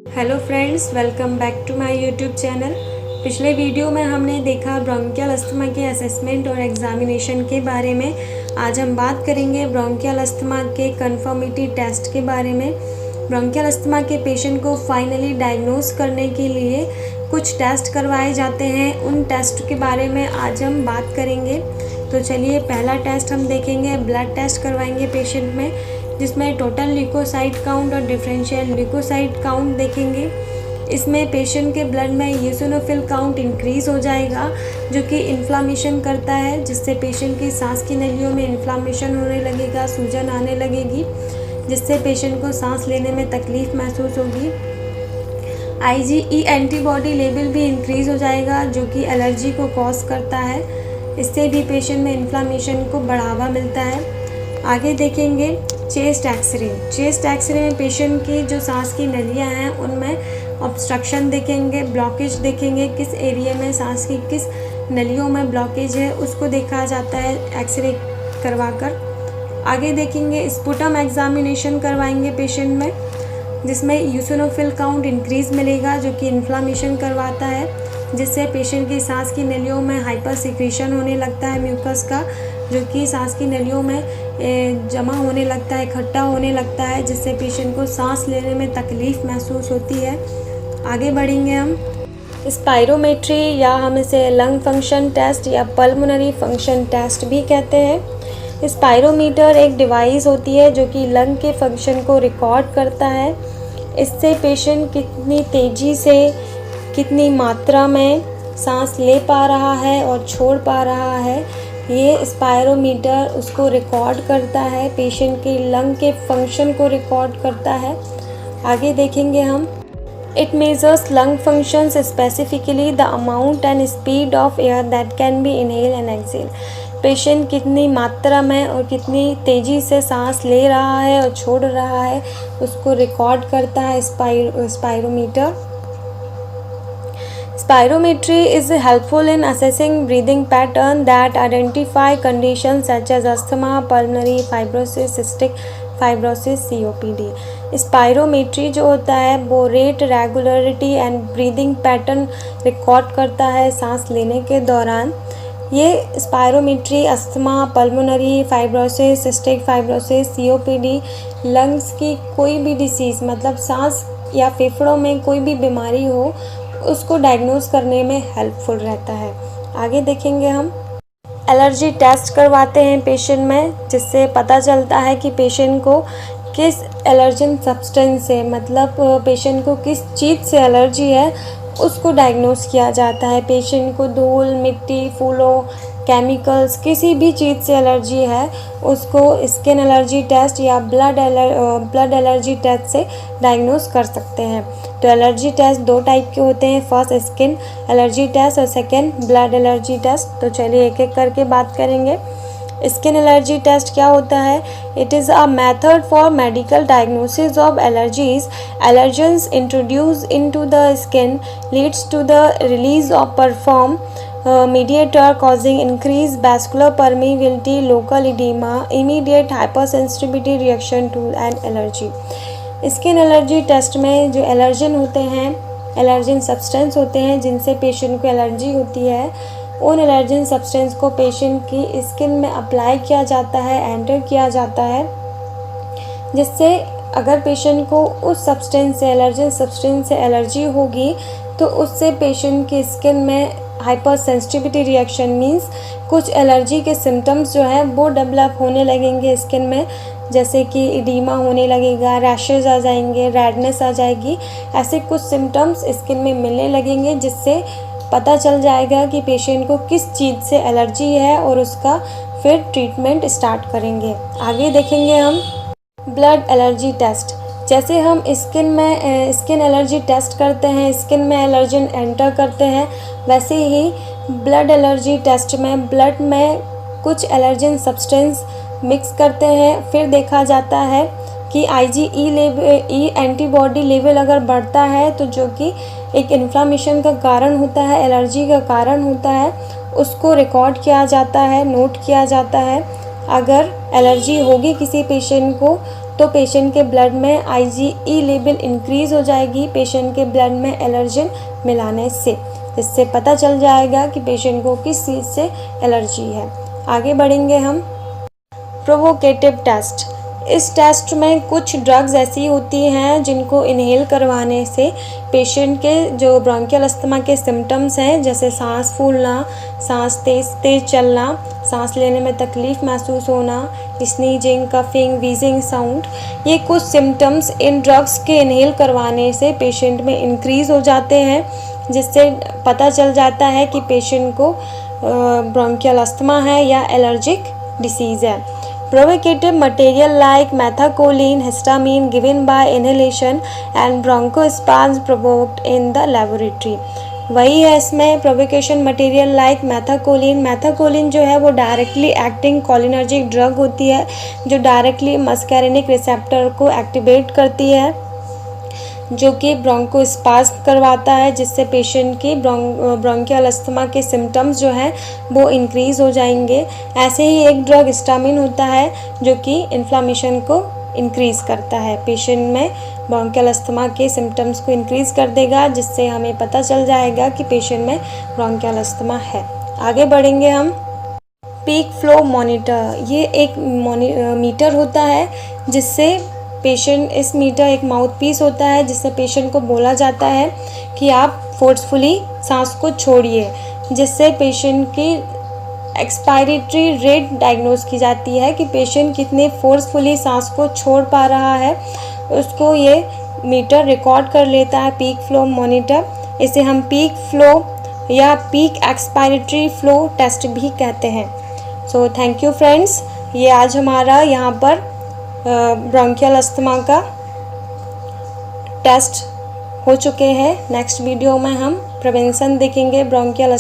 Hello friends, welcome back to my YouTube channel. पिछले video में हमने देखा ब्रोंकियल अस्थमा के असेसमेंट और एग्जामिनेशन के बारे में। आज हम बात करेंगे ब्रोंकियल अस्थमा के कन्फर्मिटी टेस्ट के बारे में। ब्रोंकियल अस्थमा के पेशेंट को फाइनली डायग्नोज करने के लिए कुछ टेस्ट करवाए जाते हैं। उन टेस्ट के बारे में आज हम बात करेंगे। तो चलिए, पहला टेस्ट हम देखेंगे, ब्लड टेस्ट करवाएंगे पेशेंट में, जिसमें टोटल ल्यूकोसाइट काउंट और डिफरेंशियल ल्यूकोसाइट काउंट देखेंगे। इसमें पेशेंट के ब्लड में यूसिनोफिल काउंट इंक्रीज़ हो जाएगा, जो कि इन्फ्लामेशन करता है, जिससे पेशेंट की सांस की नलियों में इन्फ्लामेशन होने लगेगा, सूजन आने लगेगी, जिससे पेशेंट को सांस लेने में तकलीफ़ महसूस होगी। IgE एंटीबॉडी लेवल भी इंक्रीज़ हो जाएगा, जो कि एलर्जी को कॉज करता है। इससे भी पेशेंट में इन्फ्लामेशन को बढ़ावा मिलता है। आगे देखेंगे चेस्ट एक्सरे। चेस्ट एक्सरे में पेशेंट की जो सांस की नलियां हैं उनमें ऑब्स्ट्रक्शन देखेंगे, ब्लॉकेज देखेंगे, किस एरिया में सांस की किस नलियों में ब्लॉकेज है उसको देखा जाता है एक्सरे करवाकर। आगे देखेंगे स्पुटम एग्जामिनेशन करवाएंगे पेशेंट में, जिसमें यूसिनोफिल काउंट इंक्रीज़ मिलेगा, जो कि इन्फ्लामेशन करवाता है, जिससे पेशेंट की सांस की नलियों में हाइपर सिक्रीशन होने लगता है म्यूकस का, जो कि सांस की नलियों में जमा होने लगता है, इकट्ठा होने लगता है, जिससे पेशेंट को सांस लेने में तकलीफ़ महसूस होती है। आगे बढ़ेंगे हम स्पायरोमेट्री, या हम इसे लंग फंक्शन टेस्ट या पल्मोनरी फंक्शन टेस्ट भी कहते हैं। स्पायरोमीटर एक डिवाइस होती है जो कि लंग के फंक्शन को रिकॉर्ड करता है। इससे पेशेंट कितनी तेज़ी से, कितनी मात्रा में सांस ले पा रहा है और छोड़ पा रहा है, ये स्पायरोमीटर उसको रिकॉर्ड करता है, पेशेंट के लंग के फंक्शन को रिकॉर्ड करता है। आगे देखेंगे हम it measures lung functions, specifically the amount and speed of air that can be inhale and exhale. Patient कितनी मात्रा में और कितनी तेज़ी से सांस ले रहा है और छोड़ रहा है उसको रिकॉर्ड करता है spirometer. Spirometry is helpful in assessing breathing pattern that identify conditions such as asthma, pulmonary fibrosis, cystic fibrosis, COPD। Spirometry जो होता है वो rate, regularity and breathing pattern record करता है सांस लेने के दौरान। ये spirometry asthma, pulmonary fibrosis, cystic fibrosis, COPD, lungs की कोई भी डिसीज़, मतलब सांस या फेफड़ों में कोई भी बीमारी हो उसको डायग्नोज करने में हेल्पफुल रहता है। आगे देखेंगे हम एलर्जी टेस्ट करवाते हैं पेशेंट में, जिससे पता चलता है कि पेशेंट को किस एलर्जन सब्सटेंस से, मतलब पेशेंट को किस चीज़ से एलर्जी है उसको डायग्नोज किया जाता है। पेशेंट को धूल, मिट्टी, फूलों, केमिकल्स, किसी भी चीज़ से एलर्जी है उसको स्किन एलर्जी टेस्ट या ब्लड एलर्जी टेस्ट से डायग्नोज कर सकते हैं। तो एलर्जी टेस्ट दो टाइप के होते हैं, फर्स्ट स्किन एलर्जी टेस्ट और सेकेंड ब्लड एलर्जी टेस्ट। तो चलिए एक एक करके बात करेंगे। स्किन एलर्जी टेस्ट क्या होता है? It is a method for medical diagnosis of allergies. Allergens introduce into the skin leads to the release of preformed mediator causing increased vascular permeability, local edema, immediate hypersensitivity reaction to an allergy। Skin allergy test में जो allergen होते हैं, allergen substance होते हैं जिनसे patient को allergy होती है, उन एलर्जन सब्सटेंस को पेशेंट की स्किन में अप्लाई किया जाता है, एंटर किया जाता है, जिससे अगर पेशेंट को उस सब्सटेंस से, एलर्जन सब्सटेंस से एलर्जी होगी तो उससे पेशेंट की स्किन में हाइपर सेंसिटिविटी रिएक्शन मीन्स कुछ एलर्जी के सिम्टम्स जो है वो डेवलप होने लगेंगे स्किन में, जैसे कि इडीमा होने लगेगा, रैशेज आ जाएंगे, रेडनेस आ जाएगी। ऐसे कुछ सिम्टम्स स्किन में मिलने लगेंगे, जिससे पता चल जाएगा कि पेशेंट को किस चीज़ से एलर्जी है और उसका फिर ट्रीटमेंट स्टार्ट करेंगे। आगे देखेंगे हम ब्लड एलर्जी टेस्ट। जैसे हम स्किन एलर्जी टेस्ट करते हैं, स्किन में एलर्जन एंटर करते हैं, वैसे ही ब्लड एलर्जी टेस्ट में ब्लड में कुछ एलर्जन सब्सटेंस मिक्स करते हैं। फिर देखा जाता है कि IgE एंटीबॉडी लेवल अगर बढ़ता है तो जो कि एक इन्फ्लामेशन का कारण होता है, एलर्जी का कारण होता है, उसको रिकॉर्ड किया जाता है, नोट किया जाता है। अगर एलर्जी होगी किसी पेशेंट को तो पेशेंट के ब्लड में IgE लेवल इंक्रीज़ हो जाएगी पेशेंट के ब्लड में एलर्जन मिलाने से, जिससे पता चल जाएगा कि पेशेंट को किस चीज़ से एलर्जी है। आगे बढ़ेंगे हम। Provocative test. इस टेस्ट में कुछ ड्रग्स ऐसी होती हैं जिनको इनहेल करवाने से पेशेंट के जो ब्रोंकियल अस्थमा के सिम्टम्स हैं, जैसे सांस फूलना, सांस तेज चलना, सांस लेने में तकलीफ़ महसूस होना, स्नीजिंग, कफिंग, वीजिंग साउंड, ये कुछ सिम्टम्स इन ड्रग्स के इनहेल करवाने से पेशेंट में इंक्रीज़ हो जाते हैं, जिससे पता चल जाता है कि पेशेंट को ब्रोंकियल अस्थमा है या एलर्जिक डिसीज़ है। Provocative material like methacholine, histamine given by inhalation and bronchospasm provoked in the laboratory। वही है इसमें प्रोवोकेशन मटेरियल लाइक मैथाकोलिन। मैथाकोलिन जो है वो डायरेक्टली एक्टिंग कोलिनर्जिक ड्रग होती है जो डायरेक्टली मस्कैरिनिक रिसेप्टर को एक्टिवेट करती है, जो कि ब्रोंकोस्पाज्म करवाता है, जिससे पेशेंट की ब्रोंकियल अस्थमा के सिम्टम्स जो हैं वो इंक्रीज़ हो जाएंगे। ऐसे ही एक ड्रग हिस्टामिन होता है जो कि इन्फ्लामेशन को इंक्रीज़ करता है, पेशेंट में ब्रोंकियल अस्थमा के सिम्टम्स को इंक्रीज़ कर देगा, जिससे हमें पता चल जाएगा कि पेशेंट में ब्रोंकियल अस्थमा है। आगे बढ़ेंगे हम। Peak flow monitor. ये एक मीटर होता है जिससे पेशेंट, इस मीटर एक माउथ पीस होता है जिससे पेशेंट को बोला जाता है कि आप फोर्सफुली सांस को छोड़िए, जिससे पेशेंट की एक्सपायरेटरी रेट डायग्नोज की जाती है कि पेशेंट कितने फोर्सफुली सांस को छोड़ पा रहा है, उसको ये मीटर रिकॉर्ड कर लेता है, पीक फ्लो मॉनिटर। इसे हम पीक फ्लो या पीक एक्सपायरेटरी फ्लो टेस्ट भी कहते हैं। सो थैंक यू फ्रेंड्स, ये आज हमारा यहाँ पर ब्रोंकियल अस्थमा का टेस्ट हो चुके हैं। नेक्स्ट वीडियो में हम प्रिवेंशन देखेंगे ब्रोंकियल